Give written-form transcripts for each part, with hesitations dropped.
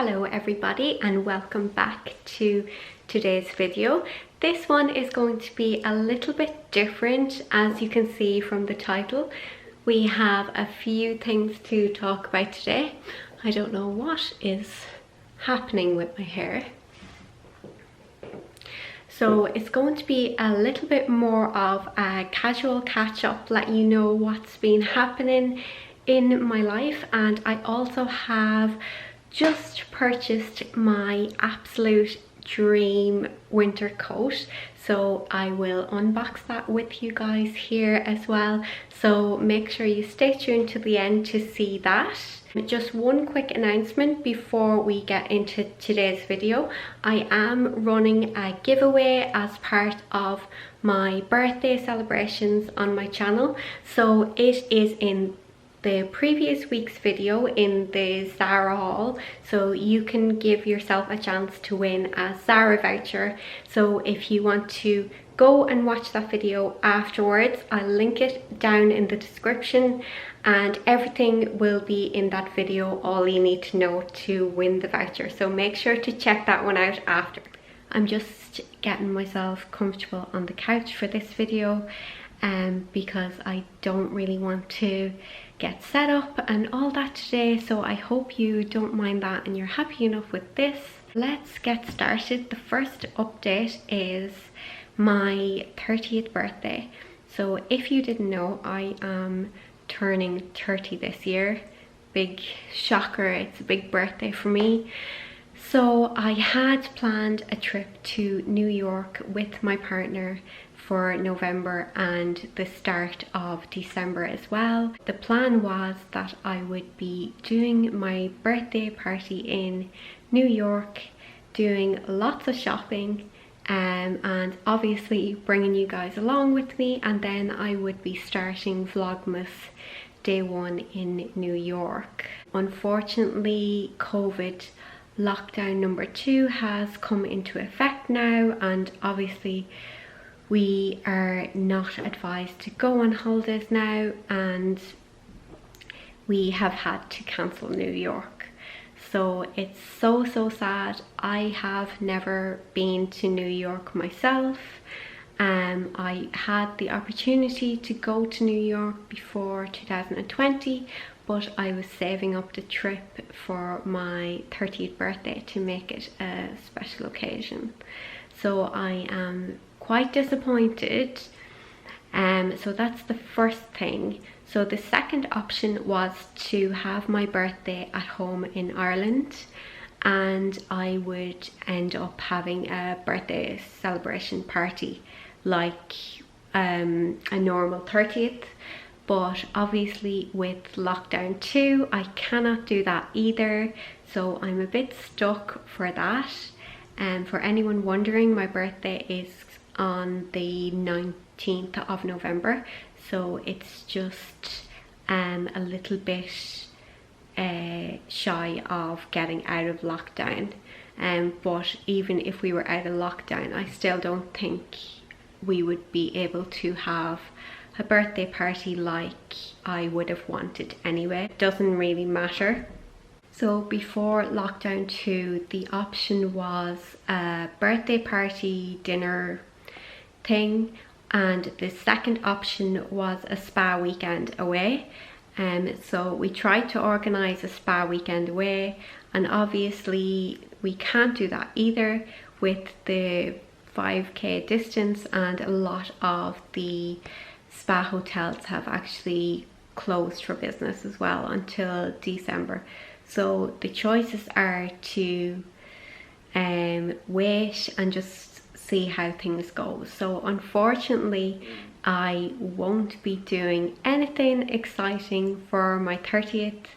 Hello everybody and welcome back to today's video. This one is going to be a little bit different, as you can see from the title. We have a few things to talk about today. I don't know what is happening with my hair. So it's going to be a little bit more of a casual catch-up, let you know what's been happening in my life. And I also have just purchased my absolute dream winter coat, so I will unbox that with you guys here as well, so make sure you stay tuned to the end to see that. Just one quick announcement before we get into today's video. I am running a giveaway as part of my birthday celebrations on my channel, so it is in the previous week's video in the Zara haul, so you can give yourself a chance to win a Zara voucher. So if you want to go and watch that video afterwards, I'll link it down in the description and everything will be in that video, all you need to know to win the voucher. So make sure to check that one out after. I'm just getting myself comfortable on the couch for this video because I don't really want to get set up and all that today, so I hope you don't mind that and you're happy enough with this. Let's get started. The first update is my 30th birthday. So if you didn't know, I am turning 30 this year. Big shocker, it's a big birthday for me. So I had planned a trip to New York with my partner for November and the start of December as well. The plan was that I would be doing my birthday party in New York, doing lots of shopping and obviously bringing you guys along with me, and then I would be starting Vlogmas day one in New York. Unfortunately, COVID lockdown number 2 has come into effect now, and obviously we are not advised to go on holidays now, and we have had to cancel New York. So it's so sad. I have never been to New York myself. I had the opportunity to go to New York before 2020, but I was saving up the trip for my 30th birthday to make it a special occasion. So I am quite disappointed. So that's the first thing. So the second option was to have my birthday at home in Ireland, and I would end up having a birthday celebration party like a normal 30th. But obviously with lockdown 2 I cannot do that either, so I'm a bit stuck for that. And for anyone wondering, my birthday is on the 19th of November, so it's just a little bit shy of getting out of lockdown. But even if we were out of lockdown, I still don't think we would be able to have a birthday party like I would have wanted anyway. It doesn't really matter. So before lockdown 2, the option was a birthday party dinner thing, and the second option was a spa weekend away. So we tried to organize a spa weekend away, and obviously we can't do that either with the 5k distance, and a lot of the spa hotels have actually closed for business as well until December. So the choices are to wait and just see how things go. So unfortunately I won't be doing anything exciting for my 30th,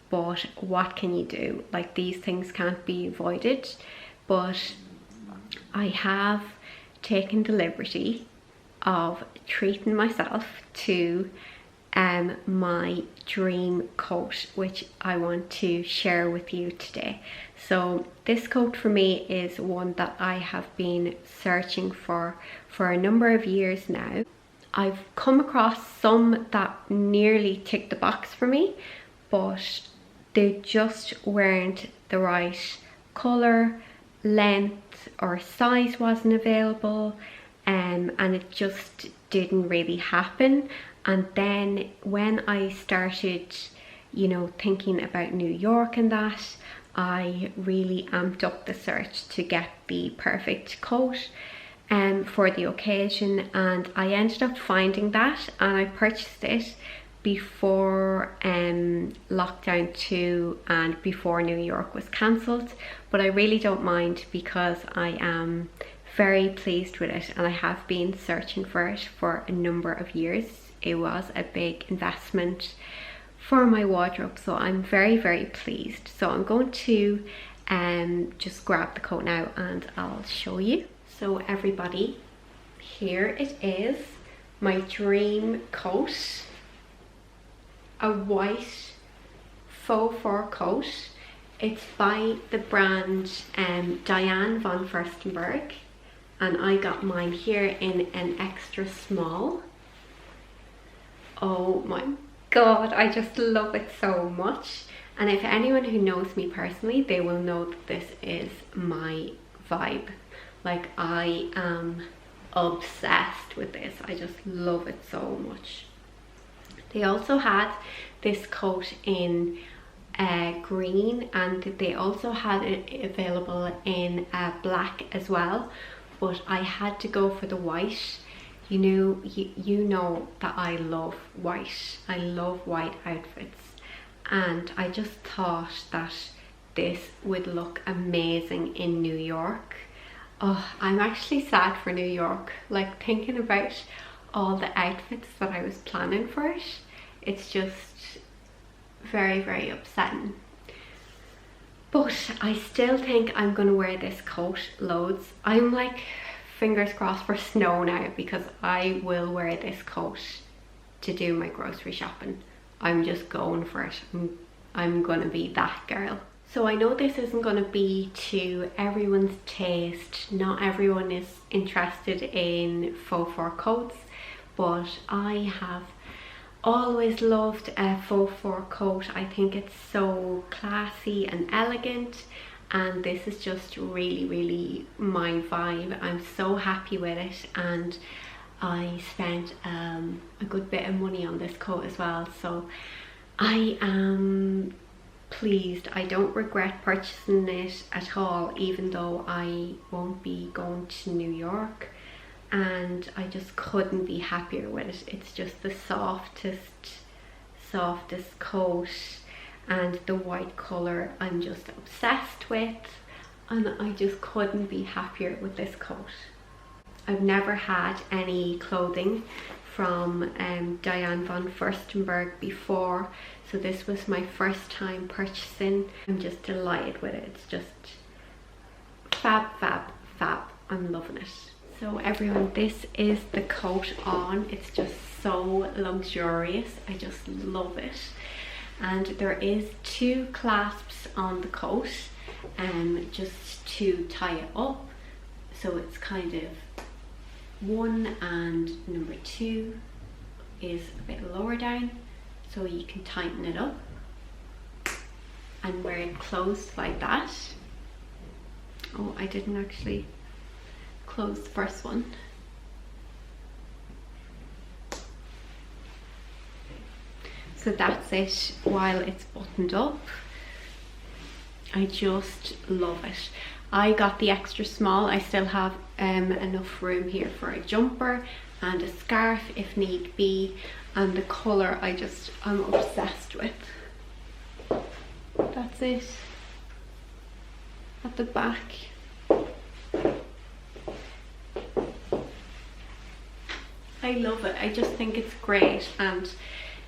but what can you do? Like, these things can't be avoided. But I have taken the liberty of treating myself to my dream coat, which I want to share with you today. So this coat for me is one that I have been searching for a number of years now. I've come across some that nearly tick the box for me, but they just weren't the right colour, length or size wasn't available, and it just didn't really happen. And then when I started, you know, thinking about New York and that, I really amped up the search to get the perfect coat for the occasion, and I ended up finding that, and I purchased it before lockdown 2 and before New York was cancelled. But I really don't mind because I am very pleased with it, and I have been searching for it for a number of years. It was a big investment for my wardrobe, so I'm very, very pleased. So I'm going to just grab the coat now and I'll show you. So everybody, here it is, my dream coat. A white faux fur coat. It's by the brand Diane von Furstenberg, and I got mine here in an extra small. Oh my god, I just love it so much. And if anyone who knows me personally, they will know that this is my vibe. Like, I am obsessed with this. I just love it so much. They also had this coat in green, and they also had it available in black as well, but I had to go for the white. You know that I love white. I love white outfits, and I just thought that this would look amazing in New York. Oh, I'm actually sad for New York, like thinking about all the outfits that I was planning for it. It's just very, very upsetting. But I still think I'm gonna wear this coat loads. I'm like, fingers crossed for snow now, because I will wear this coat to do my grocery shopping. I'm just going for it. I'm gonna be that girl. So I know this isn't gonna be to everyone's taste. Not everyone is interested in faux fur coats, but I have always loved a faux fur coat. I think it's so classy and elegant, and this is just really, really my vibe. I'm so happy with it, and I spent a good bit of money on this coat as well, so I am pleased. I don't regret purchasing it at all, even though I won't be going to New York, and I just couldn't be happier with it. It's just the softest coat, and the white colour I'm just obsessed with, and I just couldn't be happier with this coat. I've never had any clothing from Diane von Furstenberg before, so this was my first time purchasing. I'm just delighted with it. It's just fab, fab, fab. I'm loving it. So everyone, this is the coat on. It's just so luxurious. I just love it. And there is 2 clasps on the coat, just to tie it up. So it's kind of 1, and number 2 is a bit lower down, so you can tighten it up and wear it closed like that. Oh, I didn't actually close the first one. So that's it while it's buttoned up. I just love it. I got the extra small. I still have enough room here for a jumper and a scarf if need be, and the colour I'm obsessed with. That's it at the back. I love it. I just think it's great, and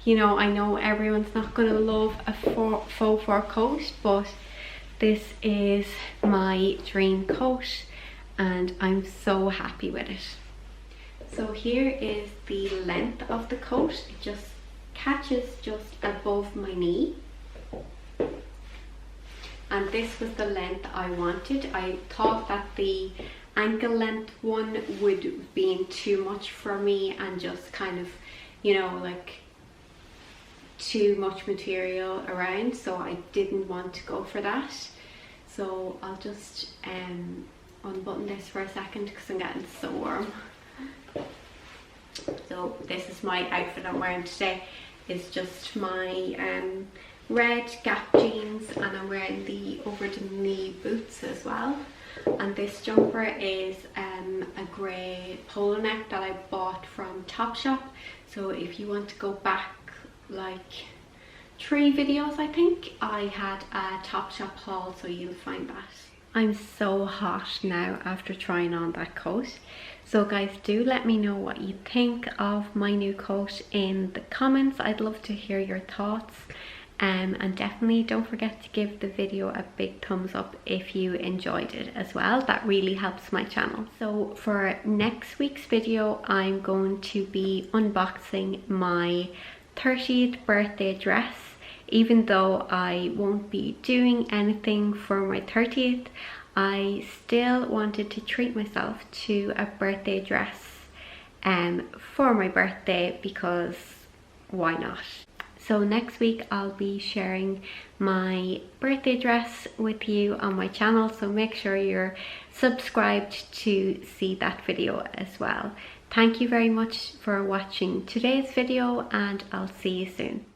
you know, I know everyone's not gonna love a faux fur coat, but this is my dream coat and I'm so happy with it. So here is the length of the coat. It just catches just above my knee, and this was the length I wanted. I thought that the ankle length one would have been too much for me and just kind of, you know, like too much material around, so I didn't want to go for that. So I'll just unbutton this for a second because I'm getting so warm. So this is my outfit I'm wearing today. It's just my red Gap jeans, and I'm wearing the over the knee boots as well. And this jumper is a grey polo neck that I bought from Topshop. So if you want to go back like 3 videos, I think I had a Topshop haul, so you'll find that. I'm so hot now after trying on that coat. So guys, do let me know what you think of my new coat in the comments. I'd love to hear your thoughts. And definitely don't forget to give the video a big thumbs up if you enjoyed it as well. That really helps my channel. So for next week's video, I'm going to be unboxing my 30th birthday dress. Even though I won't be doing anything for my 30th, I still wanted to treat myself to a birthday dress for my birthday, because why not? So next week I'll be sharing my birthday dress with you on my channel, so make sure you're subscribed to see that video as well. Thank you very much for watching today's video, and I'll see you soon.